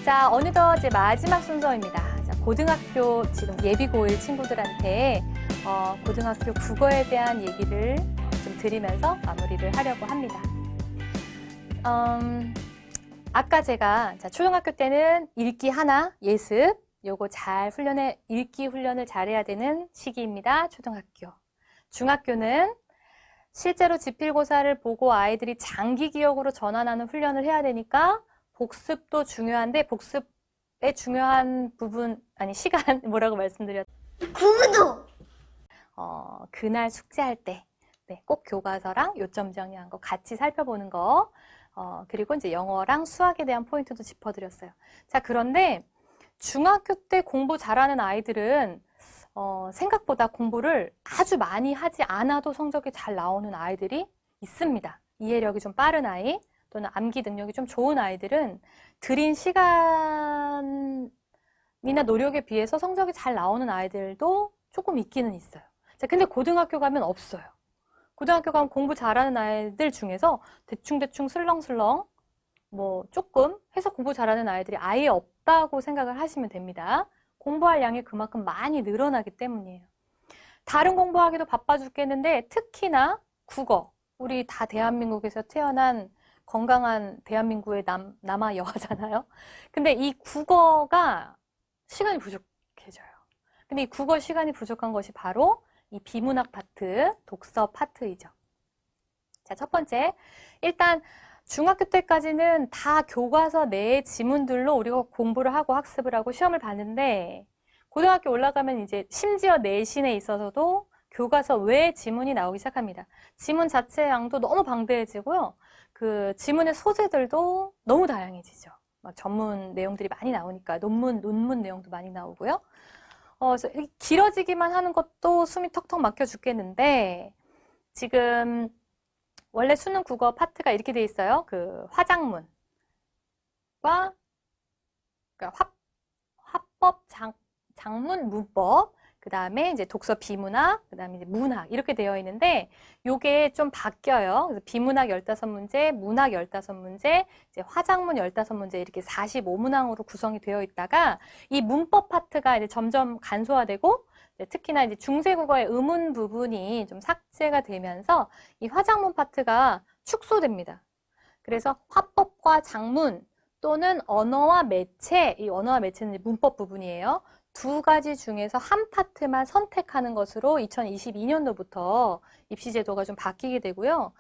자, 어느덧 이제 마지막 순서입니다. 자, 고등학교 지금 예비고1 친구들한테 고등학교 국어에 대한 얘기를 좀 드리면서 마무리를 하려고 합니다. 아까 제가 초등학교 때는 읽기 하나, 예습, 요거 잘 읽기 훈련을 잘해야 되는 시기입니다. 초등학교. 중학교는 실제로 지필고사를 보고 아이들이 장기 기억으로 전환하는 훈련을 해야 되니까 복습도 중요한데 복습의 중요한 부분, 아니 시간 뭐라고 말씀드렸죠? 구도! 그날 숙제할 때 꼭 교과서랑 요점 정리한 거 같이 살펴보는 거 그리고 이제 영어랑 수학에 대한 포인트도 짚어드렸어요. 자, 그런데 중학교 때 공부 잘하는 아이들은 생각보다 공부를 아주 많이 하지 않아도 성적이 잘 나오는 아이들이 있습니다. 이해력이 좀 빠른 아이 또는 암기 능력이 좀 좋은 아이들은 들인 시간이나 노력에 비해서 성적이 잘 나오는 아이들도 조금 있기는 있어요. 자, 근데 고등학교 가면 없어요. 고등학교 가면 공부 잘하는 아이들 중에서 대충대충 슬렁슬렁 뭐 조금 해서 공부 잘하는 아이들이 아예 없다고 생각을 하시면 됩니다. 공부할 양이 그만큼 많이 늘어나기 때문이에요. 다른 공부하기도 바빠 죽겠는데 특히나 국어, 우리 다 대한민국에서 태어난 건강한 대한민국의 남아 여하잖아요. 근데 이 국어가 시간이 부족해져요. 근데 이 국어 시간이 부족한 것이 바로 이 비문학 파트, 독서 파트이죠. 자, 첫 번째, 일단 중학교 때까지는 다 교과서 내의 지문들로 우리가 공부를 하고 학습을 하고 시험을 봤는데 고등학교 올라가면 이제 심지어 내신에 있어서도 교과서 외의 지문이 나오기 시작합니다. 지문 자체의 양도 너무 방대해지고요. 그 지문의 소재들도 너무 다양해지죠. 막 전문 내용들이 많이 나오니까 논문 내용도 많이 나오고요. 그래서 길어지기만 하는 것도 숨이 턱턱 막혀 죽겠는데 지금 원래 수능 국어 파트가 이렇게 돼 있어요. 그 화작문과 그러니까 화법, 장문, 문법, 그 다음에 이제 독서 비문학, 그 다음에 이제 문학 이렇게 되어 있는데 요게 좀 바뀌어요. 그래서 비문학 15문제, 문학 15문제, 이제 화작문 15문제 이렇게 45문항으로 구성이 되어 있다가 이 문법 파트가 이제 점점 간소화되고 특히나 이제 중세국어의 의문 부분이 좀 삭제가 되면서 이 화작문 파트가 축소됩니다. 그래서 화법과 장문 또는 언어와 매체, 이 언어와 매체는 이제 문법 부분이에요. 두 가지 중에서 한 파트만 선택하는 것으로 2022년도부터 입시제도가 좀 바뀌게 되고요.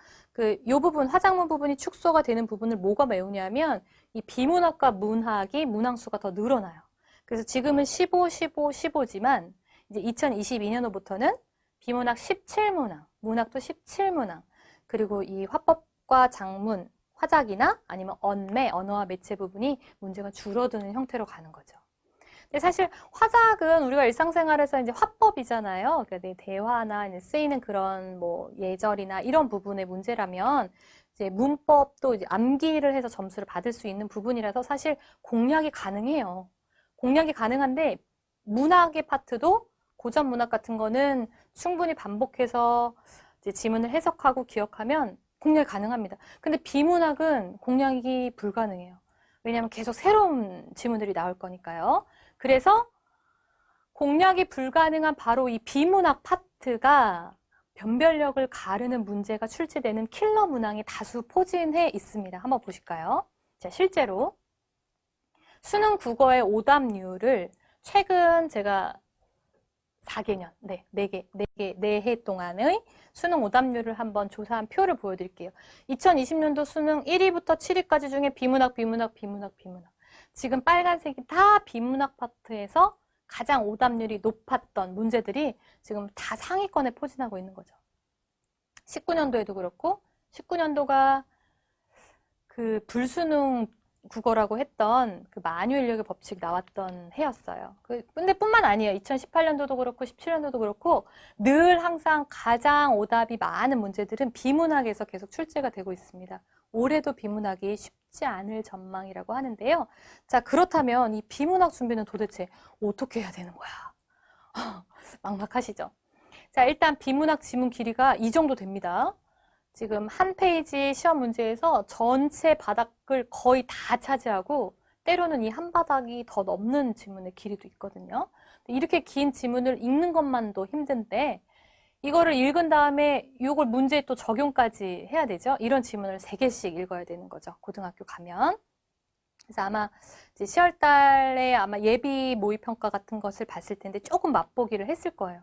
요 부분, 화작문 부분이 축소가 되는 부분을 뭐가 메우냐면 이 비문학과 문학이 문항수가 더 늘어나요. 그래서 지금은 15, 15, 15지만 이제 2022년도부터는 비문학 17문항, 문학도 17문항, 그리고 이 화법과 장문, 화작이나 아니면 언매, 언어와 매체 부분이 문제가 줄어드는 형태로 가는 거죠. 근데 사실 화작은 우리가 일상생활에서 이제 화법이잖아요. 그러니까 대화나 이제 쓰이는 그런 뭐 예절이나 이런 부분의 문제라면 이제 문법도 이제 암기를 해서 점수를 받을 수 있는 부분이라서 사실 공략이 가능해요. 공략이 가능한데 문학의 파트도 고전 문학 같은 거는 충분히 반복해서 이제 지문을 해석하고 기억하면 공략이 가능합니다. 근데 비문학은 공략이 불가능해요. 왜냐하면 계속 새로운 지문들이 나올 거니까요. 그래서 공략이 불가능한 바로 이 비문학 파트가 변별력을 가르는 문제가 출제되는 킬러 문항이 다수 포진해 있습니다. 한번 보실까요? 자, 실제로 수능 국어의 오답률을 최근 제가 4개년, 4해 동안의 수능 오답률을 한번 조사한 표를 보여드릴게요. 2020년도 수능 1위부터 7위까지 중에 비문학. 지금 빨간색이 다 비문학 파트에서 가장 오답률이 높았던 문제들이 지금 다 상위권에 포진하고 있는 거죠. 19년도에도 그렇고, 19년도가 그 불수능 국어라고 했던 그 만유인력의 법칙 나왔던 해였어요. 근데 뿐만 아니에요. 2018년도도 그렇고 17년도도 그렇고 늘 항상 가장 오답이 많은 문제들은 비문학에서 계속 출제가 되고 있습니다. 올해도 비문학이 쉽지 않을 전망이라고 하는데요. 자, 그렇다면 이 비문학 준비는 도대체 어떻게 해야 되는 거야? 막막하시죠? 자, 일단 비문학 지문 길이가 이 정도 됩니다. 지금 한 페이지 시험 문제에서 전체 바닥을 거의 다 차지하고 때로는 이 한 바닥이 더 넘는 지문의 길이도 있거든요. 이렇게 긴 지문을 읽는 것만도 힘든데 이거를 읽은 다음에 이걸 문제에 또 적용까지 해야 되죠. 이런 지문을 3개씩 읽어야 되는 거죠. 고등학교 가면. 그래서 아마 이제 10월 달에 아마 예비 모의평가 같은 것을 봤을 텐데 조금 맛보기를 했을 거예요.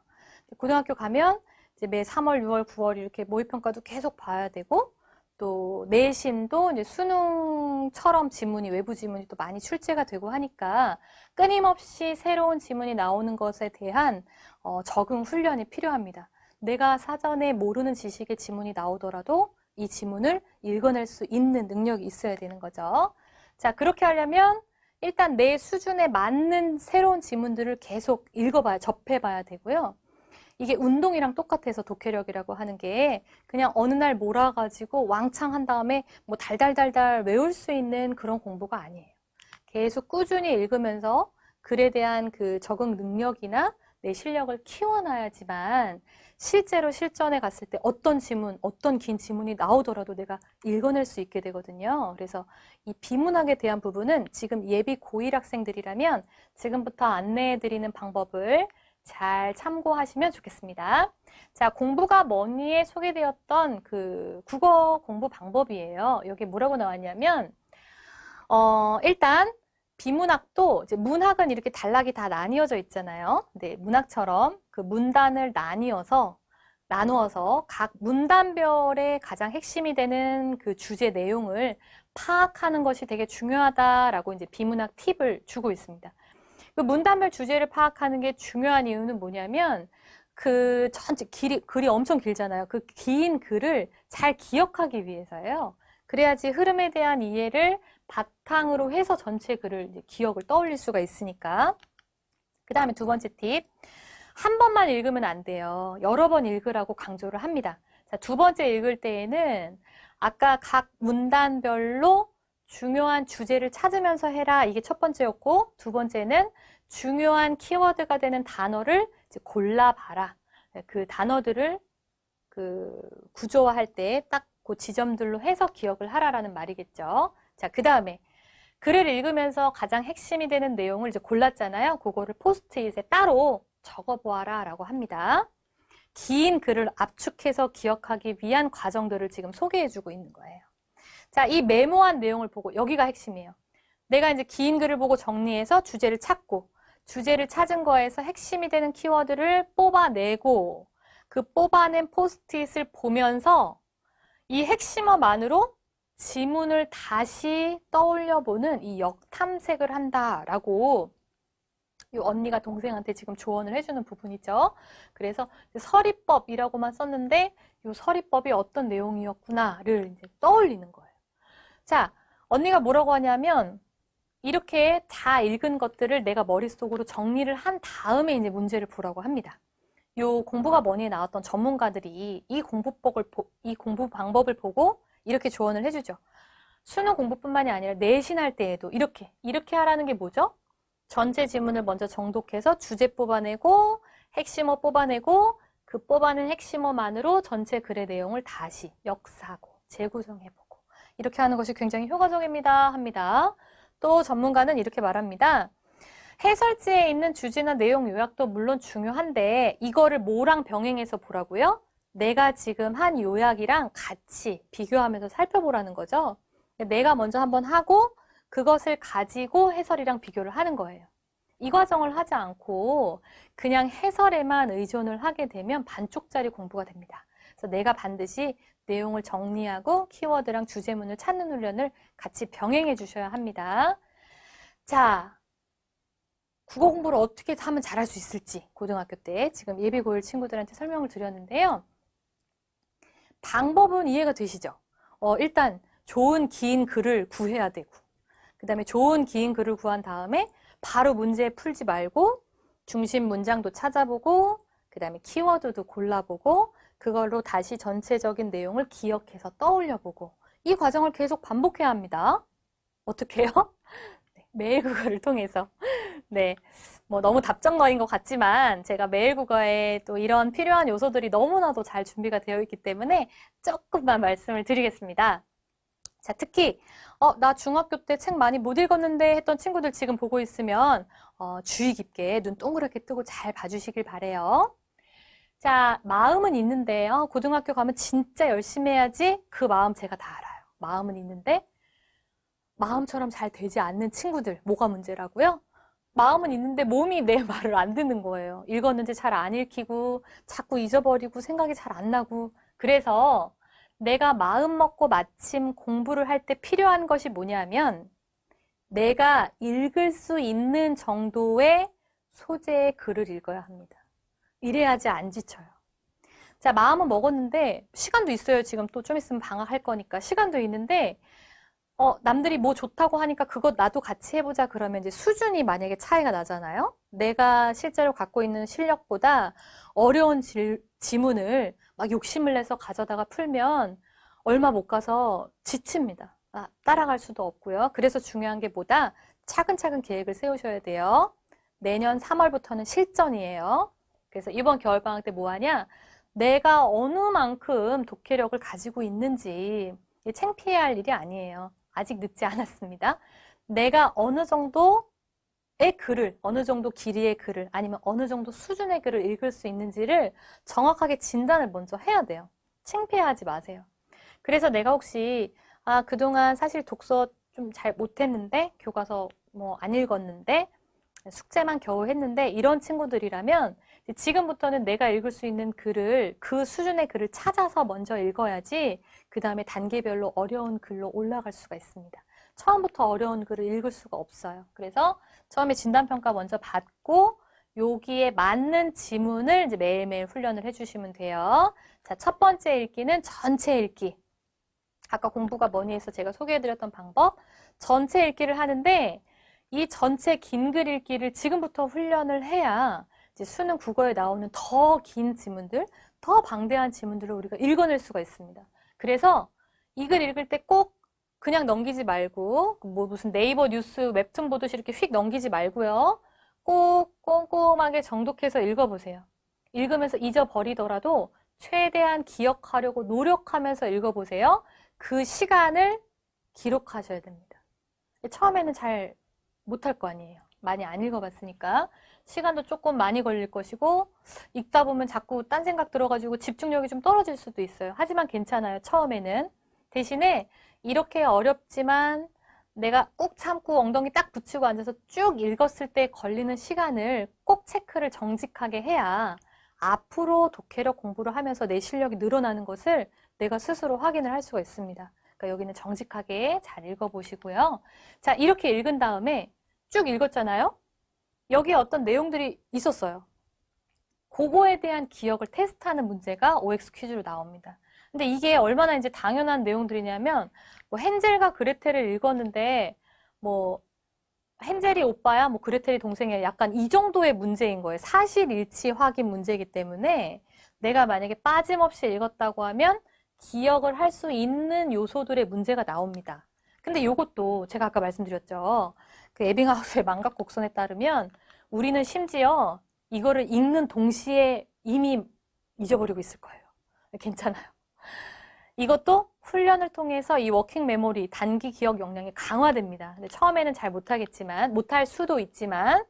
고등학교 가면 이제 매 3월, 6월, 9월 이렇게 모의평가도 계속 봐야 되고 또 내신도 이제 수능처럼 지문이 외부 지문이 또 많이 출제가 되고 하니까 끊임없이 새로운 지문이 나오는 것에 대한 적응 훈련이 필요합니다. 내가 사전에 모르는 지식의 지문이 나오더라도 이 지문을 읽어낼 수 있는 능력이 있어야 되는 거죠. 자, 그렇게 하려면 일단 내 수준에 맞는 새로운 지문들을 계속 읽어봐야, 접해봐야 되고요. 이게 운동이랑 똑같아서 독해력이라고 하는 게 그냥 어느 날 몰아가지고 왕창 한 다음에 뭐 달달달달 외울 수 있는 그런 공부가 아니에요. 계속 꾸준히 읽으면서 글에 대한 그 적응 능력이나 내 실력을 키워놔야지만 실제로 실전에 갔을 때 어떤 지문, 어떤 긴 지문이 나오더라도 내가 읽어낼 수 있게 되거든요. 그래서 이 비문학에 대한 부분은 지금 예비 고1 학생들이라면 지금부터 안내해드리는 방법을 잘 참고하시면 좋겠습니다. 자, 공부가 뭐니에 소개되었던 그 국어 공부 방법이에요. 여기 뭐라고 나왔냐면, 일단 비문학도 이제 문학은 이렇게 단락이 다 나뉘어져 있잖아요. 근데 문학처럼 그 문단을 나누어서 각 문단별의 가장 핵심이 되는 그 주제 내용을 파악하는 것이 되게 중요하다라고 이제 비문학 팁을 주고 있습니다. 그 문단별 주제를 파악하는 게 중요한 이유는 뭐냐면 그 전체 글이 엄청 길잖아요. 그 긴 글을 잘 기억하기 위해서예요. 그래야지 흐름에 대한 이해를 바탕으로 해서 전체 글을 이제 기억을 떠올릴 수가 있으니까. 그 다음에 두 번째 팁. 한 번만 읽으면 안 돼요. 여러 번 읽으라고 강조를 합니다. 자, 두 번째 읽을 때에는 아까 각 문단별로 중요한 주제를 찾으면서 해라. 이게 첫 번째였고, 두 번째는 중요한 키워드가 되는 단어를 이제 골라봐라. 그 단어들을 그 구조화할 때 딱 그 지점들로 해서 기억을 하라라는 말이겠죠. 자, 그 다음에 글을 읽으면서 가장 핵심이 되는 내용을 이제 골랐잖아요. 그거를 포스트잇에 따로 적어보아라 라고 합니다. 긴 글을 압축해서 기억하기 위한 과정들을 지금 소개해주고 있는 거예요. 자, 이 메모한 내용을 보고 여기가 핵심이에요. 내가 이제 긴 글을 보고 정리해서 주제를 찾고 주제를 찾은 거에서 핵심이 되는 키워드를 뽑아내고 그 뽑아낸 포스트잇을 보면서 이 핵심어만으로 지문을 다시 떠올려보는 이 역탐색을 한다라고 이 언니가 동생한테 지금 조언을 해주는 부분이죠. 그래서 서리법이라고만 썼는데 이 서리법이 어떤 내용이었구나를 이제 떠올리는 거예요. 자, 언니가 뭐라고 하냐면 이렇게 다 읽은 것들을 내가 머릿속으로 정리를 한 다음에 이제 문제를 보라고 합니다. 요 공부가 뭐니 나왔던 전문가들이 이 공부 방법을 보고 이렇게 조언을 해주죠. 수능 공부뿐만이 아니라 내신할 때에도 이렇게 하라는 게 뭐죠? 전체 지문을 먼저 정독해서 주제 뽑아내고 핵심어 뽑아내고 그 뽑아낸 핵심어만으로 전체 글의 내용을 다시 역사하고 재구성해보고 이렇게 하는 것이 굉장히 효과적입니다 합니다. 또 전문가는 이렇게 말합니다. 해설지에 있는 주제나 내용 요약도 물론 중요한데 이거를 뭐랑 병행해서 보라고요? 내가 지금 한 요약이랑 같이 비교하면서 살펴보라는 거죠. 내가 먼저 한번 하고 그것을 가지고 해설이랑 비교를 하는 거예요. 이 과정을 하지 않고 그냥 해설에만 의존을 하게 되면 반쪽짜리 공부가 됩니다. 그래서 내가 반드시 내용을 정리하고 키워드랑 주제문을 찾는 훈련을 같이 병행해 주셔야 합니다. 자, 국어 공부를 어떻게 하면 잘할 수 있을지 고등학교 때 지금 예비 고1 친구들한테 설명을 드렸는데요. 방법은 이해가 되시죠? 일단 좋은 긴 글을 구해야 되고 그 다음에 좋은 긴 글을 구한 다음에 바로 문제 풀지 말고 중심 문장도 찾아보고 그 다음에 키워드도 골라보고 그걸로 다시 전체적인 내용을 기억해서 떠올려보고 이 과정을 계속 반복해야 합니다. 어떻게 해요? 네, 매일 국어를 통해서 네, 뭐 너무 답정너인 것 같지만 제가 매일 국어에 또 이런 필요한 요소들이 너무나도 잘 준비가 되어 있기 때문에 조금만 말씀을 드리겠습니다. 자, 특히 나 중학교 때 책 많이 못 읽었는데 했던 친구들 지금 보고 있으면 주의 깊게 눈 동그랗게 뜨고 잘 봐주시길 바래요. 자, 마음은 있는데 고등학교 가면 진짜 열심히 해야지. 그 마음 제가 다 알아요. 마음은 있는데 마음처럼 잘 되지 않는 친구들, 뭐가 문제라고요? 마음은 있는데 몸이 내 말을 안 듣는 거예요. 읽었는지 잘 안 읽히고 자꾸 잊어버리고 생각이 잘 안 나고. 그래서 내가 마음 먹고 마침 공부를 할 때 필요한 것이 뭐냐면 내가 읽을 수 있는 정도의 소재의 글을 읽어야 합니다. 이래야지 안 지쳐요. 자, 마음은 먹었는데 시간도 있어요. 지금 또 좀 있으면 방학할 거니까 시간도 있는데 남들이 뭐 좋다고 하니까 그거 나도 같이 해보자 그러면 이제 수준이 만약에 차이가 나잖아요. 내가 실제로 갖고 있는 실력보다 어려운 지문을 막 욕심을 내서 가져다가 풀면 얼마 못 가서 지칩니다. 따라갈 수도 없고요. 그래서 중요한 게 뭐다? 차근차근 계획을 세우셔야 돼요. 내년 3월부터는 실전이에요. 그래서 이번 겨울방학 때 뭐 하냐? 내가 어느 만큼 독해력을 가지고 있는지 창피해야 할 일이 아니에요. 아직 늦지 않았습니다. 내가 어느 정도의 글을, 어느 정도 길이의 글을, 아니면 어느 정도 수준의 글을 읽을 수 있는지를 정확하게 진단을 먼저 해야 돼요. 창피해하지 마세요. 그래서 내가 혹시 그동안 사실 독서 좀 잘 못했는데, 교과서 뭐 안 읽었는데, 숙제만 겨우 했는데 이런 친구들이라면 지금부터는 내가 읽을 수 있는 글을 그 수준의 글을 찾아서 먼저 읽어야지 그 다음에 단계별로 어려운 글로 올라갈 수가 있습니다. 처음부터 어려운 글을 읽을 수가 없어요. 그래서 처음에 진단평가 먼저 받고 여기에 맞는 지문을 이제 매일매일 훈련을 해주시면 돼요. 자, 첫 번째 읽기는 전체 읽기. 아까 공부가 뭐니 해서 제가 소개해드렸던 방법. 전체 읽기를 하는데 이 전체 긴 글 읽기를 지금부터 훈련을 해야 이제 수능 국어에 나오는 더 긴 지문들, 더 방대한 지문들을 우리가 읽어낼 수가 있습니다. 그래서 이 글 읽을 때 꼭 그냥 넘기지 말고 뭐 무슨 네이버 뉴스 웹툰 보듯이 이렇게 휙 넘기지 말고요. 꼭 꼼꼼하게 정독해서 읽어보세요. 읽으면서 잊어버리더라도 최대한 기억하려고 노력하면서 읽어보세요. 그 시간을 기록하셔야 됩니다. 처음에는 잘 못할 거 아니에요. 많이 안 읽어봤으니까 시간도 조금 많이 걸릴 것이고 읽다 보면 자꾸 딴 생각 들어가지고 집중력이 좀 떨어질 수도 있어요. 하지만 괜찮아요. 처음에는. 대신에 이렇게 어렵지만 내가 꾹 참고 엉덩이 딱 붙이고 앉아서 쭉 읽었을 때 걸리는 시간을 꼭 체크를 정직하게 해야 앞으로 독해력 공부를 하면서 내 실력이 늘어나는 것을 내가 스스로 확인을 할 수가 있습니다. 그러니까 여기는 정직하게 잘 읽어보시고요. 자, 이렇게 읽은 다음에 쭉 읽었잖아요. 여기에 어떤 내용들이 있었어요. 그거에 대한 기억을 테스트하는 문제가 OX 퀴즈로 나옵니다. 근데 이게 얼마나 이제 당연한 내용들이냐면 뭐 헨젤과 그레텔을 읽었는데 뭐 헨젤이 오빠야, 뭐 그레텔이 동생이야. 약간 이 정도의 문제인 거예요. 사실 일치 확인 문제이기 때문에 내가 만약에 빠짐없이 읽었다고 하면 기억을 할 수 있는 요소들의 문제가 나옵니다. 근데 이것도 제가 아까 말씀드렸죠. 그 에빙하우스의 망각 곡선에 따르면 우리는 심지어 이거를 읽는 동시에 이미 잊어버리고 있을 거예요. 괜찮아요. 이것도 훈련을 통해서 이 워킹 메모리, 단기 기억 역량이 강화됩니다. 근데 처음에는 잘 못하겠지만, 못할 수도 있지만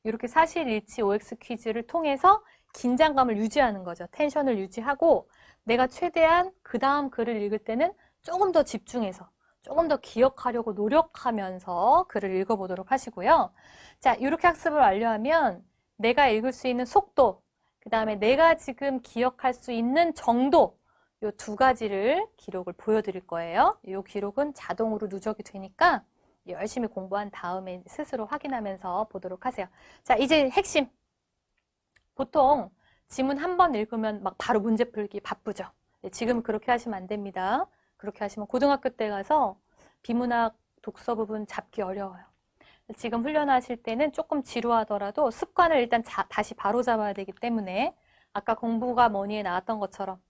이렇게 사실 일치 OX 퀴즈를 통해서 긴장감을 유지하는 거죠. 텐션을 유지하고 내가 최대한 그 다음 글을 읽을 때는 조금 더 집중해서 조금 더 기억하려고 노력하면서 글을 읽어보도록 하시고요. 자, 이렇게 학습을 완료하면 내가 읽을 수 있는 속도, 그 다음에 내가 지금 기억할 수 있는 정도, 이 두 가지를 기록을 보여드릴 거예요. 이 기록은 자동으로 누적이 되니까 열심히 공부한 다음에 스스로 확인하면서 보도록 하세요. 자, 이제 핵심. 보통 지문 한 번 읽으면 막 바로 문제 풀기 바쁘죠. 지금 그렇게 하시면 안 됩니다. 그렇게 하시면 고등학교 때 가서 비문학 독서 부분 잡기 어려워요. 지금 훈련하실 때는 조금 지루하더라도 습관을 일단 다시 바로 잡아야 되기 때문에 아까 공부가 뭐니에 나왔던 것처럼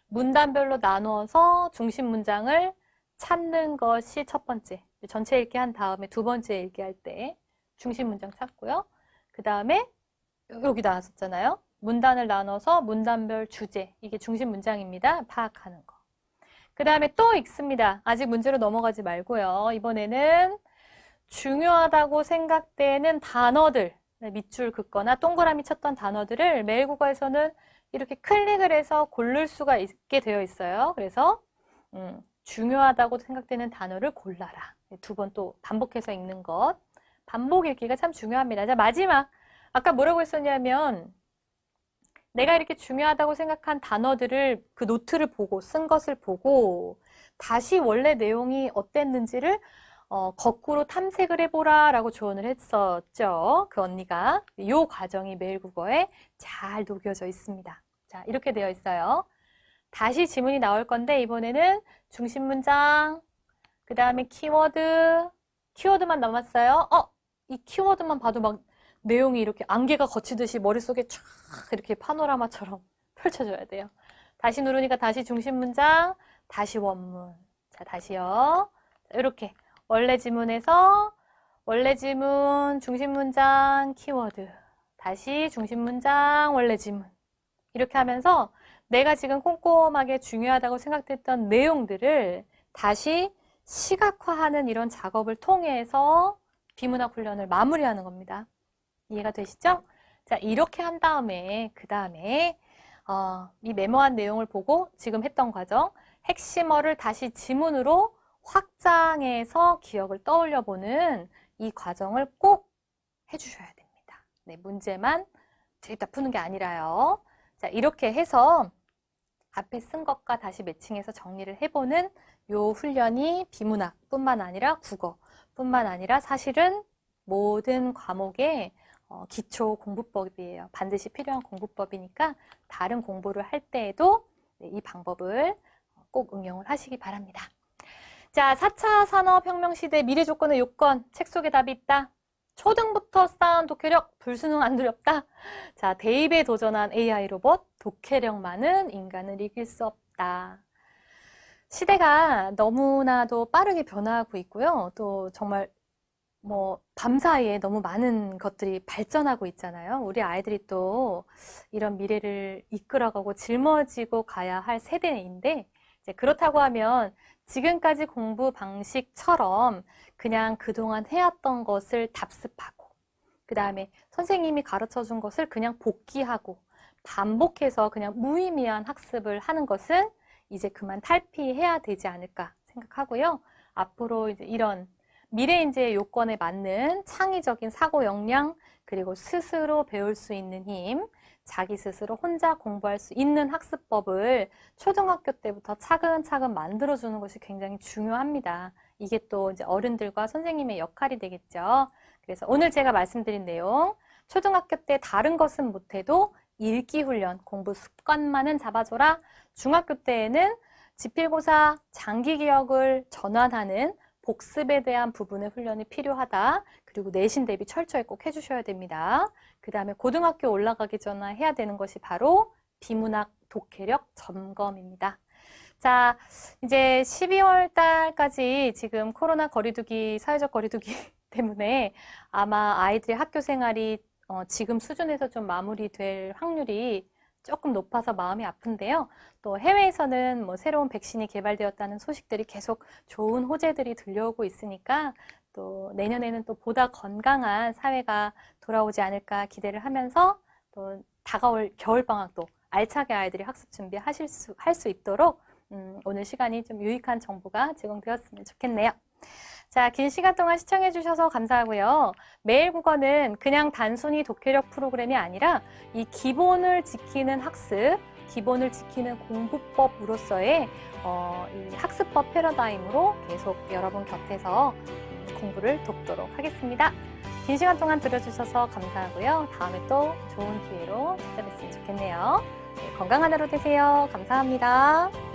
문단별로 나누어서 중심 문장을 찾는 것이 첫 번째. 전체 읽기 한 다음에 두 번째 읽기 할 때 중심 문장 찾고요. 그 다음에 여기 나왔었잖아요. 문단을 나눠서 문단별 주제, 이게 중심 문장입니다. 파악하는 거. 그 그 다음에 또 읽습니다. 아직 문제로 넘어가지 말고요. 이번에는 중요하다고 생각되는 단어들, 밑줄 긋거나 동그라미 쳤던 단어들을 매일 국어에서는 이렇게 클릭을 해서 고를 수가 있게 되어 있어요. 그래서 중요하다고 생각되는 단어를 골라라. 두 번 또 반복해서 읽는 것. 반복 읽기가 참 중요합니다. 자, 마지막. 아까 뭐라고 했었냐면 내가 이렇게 중요하다고 생각한 단어들을 그 노트를 보고 쓴 것을 보고 다시 원래 내용이 어땠는지를 거꾸로 탐색을 해보라 라고 조언을 했었죠. 그 언니가. 이 과정이 매일국어에 잘 녹여져 있습니다. 자, 이렇게 되어 있어요. 다시 지문이 나올 건데 이번에는 중심 문장, 그 다음에 키워드만 남았어요. 이 키워드만 봐도 막 내용이 이렇게 안개가 거치듯이 머릿속에 쫙 이렇게 파노라마처럼 펼쳐져야 돼요. 다시 누르니까 다시 중심 문장, 다시 원문. 자, 다시요. 자, 이렇게 원래 지문에서 원래 지문, 중심 문장, 키워드. 다시 중심 문장, 원래 지문. 이렇게 하면서 내가 지금 꼼꼼하게 중요하다고 생각했던 내용들을 다시 시각화하는 이런 작업을 통해서 비문학 훈련을 마무리하는 겁니다. 이해가 되시죠? 자, 이렇게 한 다음에 그 다음에 이 메모한 내용을 보고 지금 했던 과정 핵심어를 다시 지문으로 확장해서 기억을 떠올려 보는 이 과정을 꼭 해주셔야 됩니다. 네, 문제만 드립다 푸는 게 아니라요. 자, 이렇게 해서 앞에 쓴 것과 다시 매칭해서 정리를 해보는 요 훈련이 비문학뿐만 아니라 국어뿐만 아니라 사실은 모든 과목의 기초 공부법이에요. 반드시 필요한 공부법이니까 다른 공부를 할 때에도 이 방법을 꼭 응용을 하시기 바랍니다. 자, 4차 산업혁명 시대 미래 조건의 요건, 책 속에 답이 있다. 초등부터 쌓은 독해력, 불수능 안 두렵다. 자, 대입에 도전한 AI 로봇, 독해력만은 인간을 이길 수 없다. 시대가 너무나도 빠르게 변화하고 있고요. 또 정말 밤사이에 너무 많은 것들이 발전하고 있잖아요. 우리 아이들이 또 이런 미래를 이끌어가고 짊어지고 가야 할 세대인데, 이제 그렇다고 하면 지금까지 공부 방식처럼 그냥 그동안 해왔던 것을 답습하고, 그 다음에 선생님이 가르쳐 준 것을 그냥 복기하고, 반복해서 그냥 무의미한 학습을 하는 것은 이제 그만 탈피해야 되지 않을까 생각하고요. 앞으로 이제 이런 미래인재의 요건에 맞는 창의적인 사고 역량, 그리고 스스로 배울 수 있는 힘, 자기 스스로 혼자 공부할 수 있는 학습법을 초등학교 때부터 차근차근 만들어주는 것이 굉장히 중요합니다. 이게 또 이제 어른들과 선생님의 역할이 되겠죠. 그래서 오늘 제가 말씀드린 내용, 초등학교 때 다른 것은 못해도 읽기 훈련, 공부 습관만은 잡아줘라. 중학교 때에는 지필고사, 장기 기억을 전환하는 복습에 대한 부분의 훈련이 필요하다. 그리고 내신 대비 철저히 꼭 해주셔야 됩니다. 그 다음에 고등학교 올라가기 전에 해야 되는 것이 바로 비문학 독해력 점검입니다. 자, 이제 12월 달까지 지금 코로나 거리두기, 사회적 거리두기 때문에 아마 아이들의 학교 생활이 지금 수준에서 좀 마무리될 확률이 조금 높아서 마음이 아픈데요. 또 해외에서는 새로운 백신이 개발되었다는 소식들이 계속 좋은 호재들이 들려오고 있으니까 또 내년에는 또 보다 건강한 사회가 돌아오지 않을까 기대를 하면서 또 다가올 겨울방학도 알차게 아이들이 학습 할 수 있도록 오늘 시간이 좀 유익한 정보가 제공되었으면 좋겠네요. 자, 긴 시간 동안 시청해 주셔서 감사하고요. 매일 국어는 그냥 단순히 독해력 프로그램이 아니라 이 기본을 지키는 학습, 기본을 지키는 공부법으로서의 이 학습법 패러다임으로 계속 여러분 곁에서 공부를 돕도록 하겠습니다. 긴 시간 동안 들어주셔서 감사하고요. 다음에 또 좋은 기회로 찾아뵙으면 좋겠네요. 네, 건강한 하루 되세요. 감사합니다.